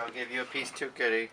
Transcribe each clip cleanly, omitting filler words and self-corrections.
I'll give you a piece too, kitty.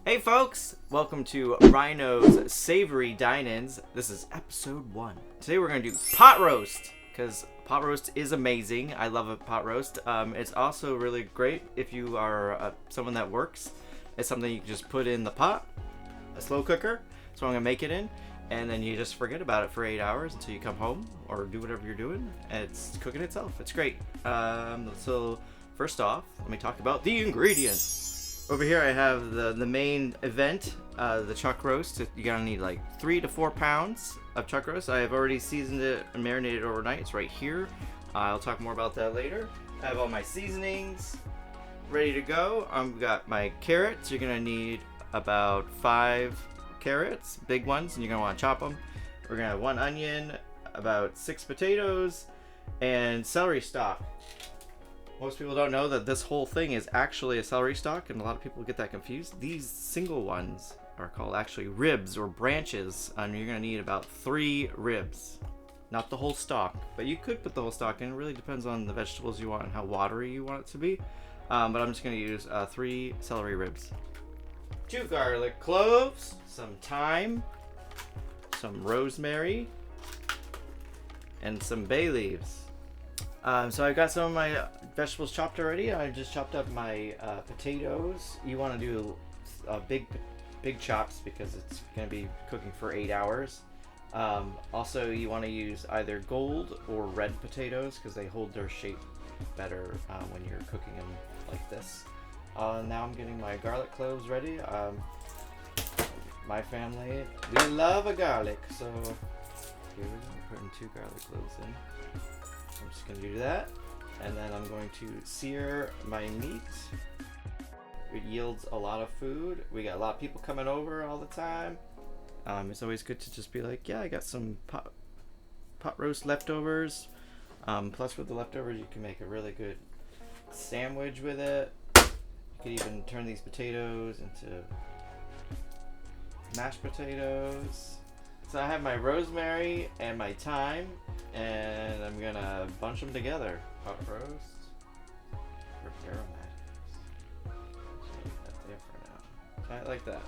Hey folks, welcome to Ryno's Savory Dine-Ins. This is episode 1. Today we're going to do pot roast, because pot roast is amazing. I love a pot roast. It's also really great if you are someone that works. It's something you can just put in the pot, a slow cooker. So I'm going to make it in, and then you just forget about it for 8 hours until you come home or do whatever you're doing, and it's cooking itself. It's great. So first off, let me talk about the ingredients. Over here I have the main event, the chuck roast. You're gonna need like 3 to 4 pounds of chuck roast. I have already seasoned it and marinated overnight. It's right here. I'll talk more about that later. I have all my seasonings ready to go. I've got my carrots. You're gonna need about 5 carrots, big ones, and you're gonna want to chop them. We're gonna have 1 onion, about 6 potatoes, and celery stalk. Most people don't know that this whole thing is actually a celery stalk, and a lot of people get that confused. These single ones are called actually ribs or branches, and you're going to need about 3 ribs. Not the whole stalk, but you could put the whole stalk in. It really depends on the vegetables you want and how watery you want it to be. But I'm just going to use 3 celery ribs. 2 garlic cloves, some thyme, some rosemary, and some bay leaves. So I got some of my vegetables chopped already. I just chopped up my potatoes. You want to do big chops because it's going to be cooking for 8 hours. Also, you want to use either gold or red potatoes because they hold their shape better when you're cooking them like this. Now I'm getting my garlic cloves ready. My family, we love a garlic, so here we're putting 2 garlic cloves in. I'm just going to do that, and then I'm going to sear my meat. It yields a lot of food. We got a lot of people coming over all the time. It's always good to just be like, yeah, I got some pot roast leftovers. Plus with the leftovers, you can make a really good sandwich with it. You could even turn these potatoes into mashed potatoes. So I have my rosemary and my thyme, and I'm gonna bunch them together. Pot roast for aromatics. Leave that there for now. Try it like that.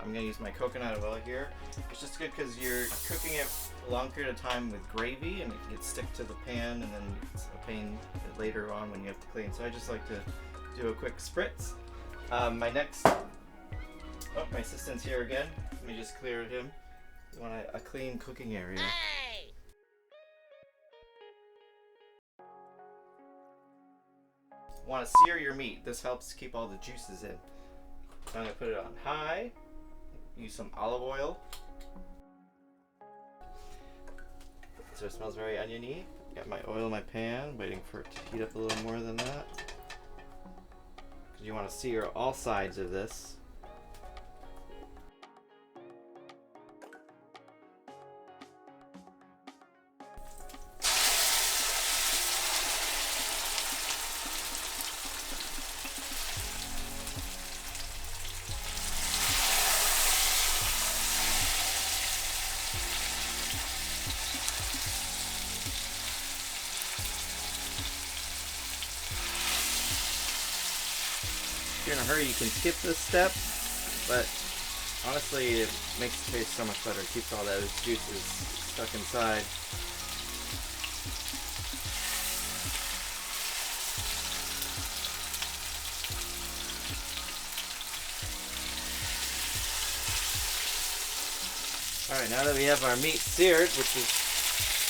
I'm gonna use my coconut oil here. It's just good because you're cooking it a long period of time with gravy, and it can stick to the pan, and then it's a pain later on when you have to clean. So I just like to do a quick spritz. My assistant's here again. Let me just clear him. You want a clean cooking area. Hey! Want to sear your meat. This helps keep all the juices in. So I'm going to put it on high. Use some olive oil. So it smells very oniony. Got my oil in my pan, waiting for it to heat up a little more than that. Because you want to sear all sides of this. If you're in a hurry, you can skip this step, but honestly, it makes the taste so much better. It keeps all those juices stuck inside. Alright, now that we have our meat seared, which is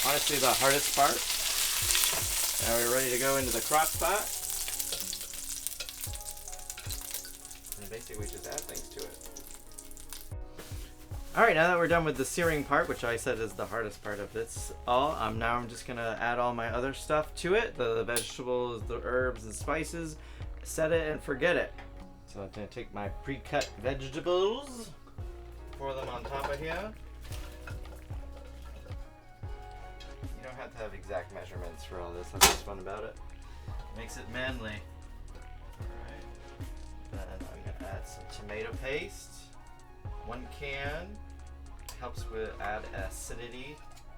honestly the hardest part, now we're ready to go into the crock pot. Basically just add things to it. Alright, now that we're done with the searing part, which I said is the hardest part of this all, now I'm just gonna add all my other stuff to it, the vegetables, the herbs and spices, set it and forget it. So I'm gonna take my pre-cut vegetables, pour them on top of here. You don't have to have exact measurements for all this. That's what's fun about it. Makes it manly. Alright. Then I'm going to add some tomato paste. 1 can. Helps with add acidity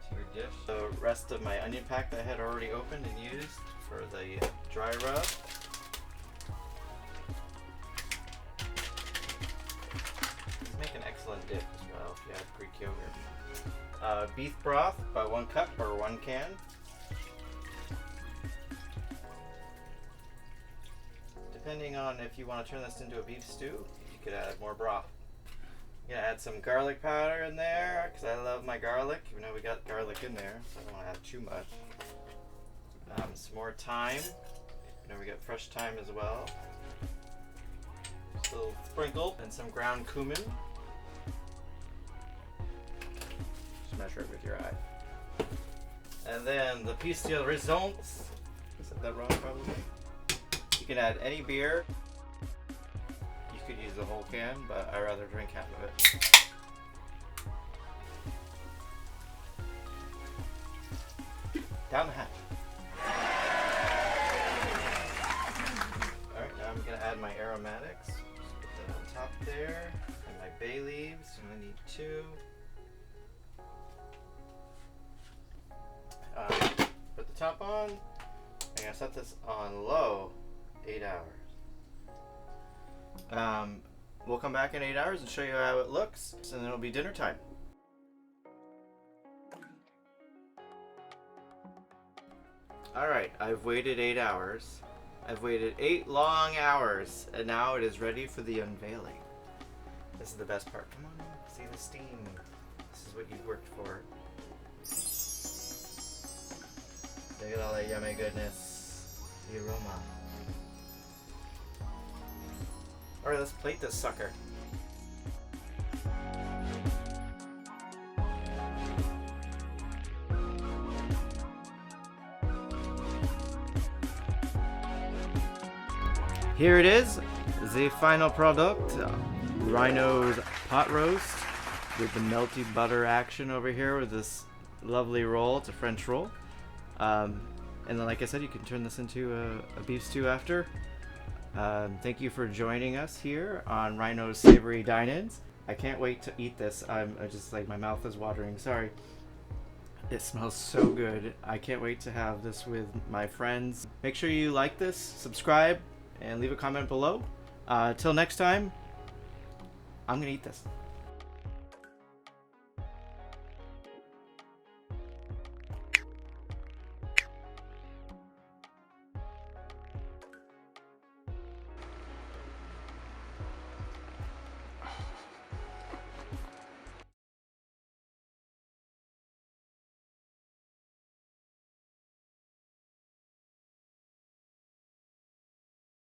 to your dish. The rest of my onion pack that I had already opened and used for the dry rub. These make an excellent dip as well if you add Greek yogurt. Beef broth, about 1 cup or 1 can. Depending on if you want to turn this into a beef stew, you could add more broth. I'm gonna add some garlic powder in there because I love my garlic, even though we got garlic in there, so I don't want to add too much. Some more thyme. You know, we got fresh thyme as well. Just a little sprinkle and some ground cumin. Just measure it with your eye. And then the piece de resistance. I said that wrong probably. You can add any beer. You could use the whole can, but I rather drink half of it. Down the hatch. Alright, now I'm going to add my aromatics. Just put that on top there. And my bay leaves. I'm going to need 2. Put the top on. I'm going to set this on low 8 hours. We'll come back in 8 hours and show you how it looks, and then it'll be dinner time. Alright, I've waited 8 hours. I've waited 8 long hours, and now it is ready for the unveiling. This is the best part. Come on, see the steam. This is what you've worked for. Look at all that yummy goodness. The aroma. Alright, let's plate this sucker. Here it is, the final product. Ryno's pot roast with the melty butter action over here with this lovely roll. It's a French roll. And then, like I said, you can turn this into a beef stew after. Thank you for joining us here on Ryno's Savory Dine-Ins. I can't wait to eat this. I'm just like, my mouth is watering. Sorry. It smells so good. I can't wait to have this with my friends. Make sure you like this, subscribe, and leave a comment below. Till next time, I'm gonna eat this.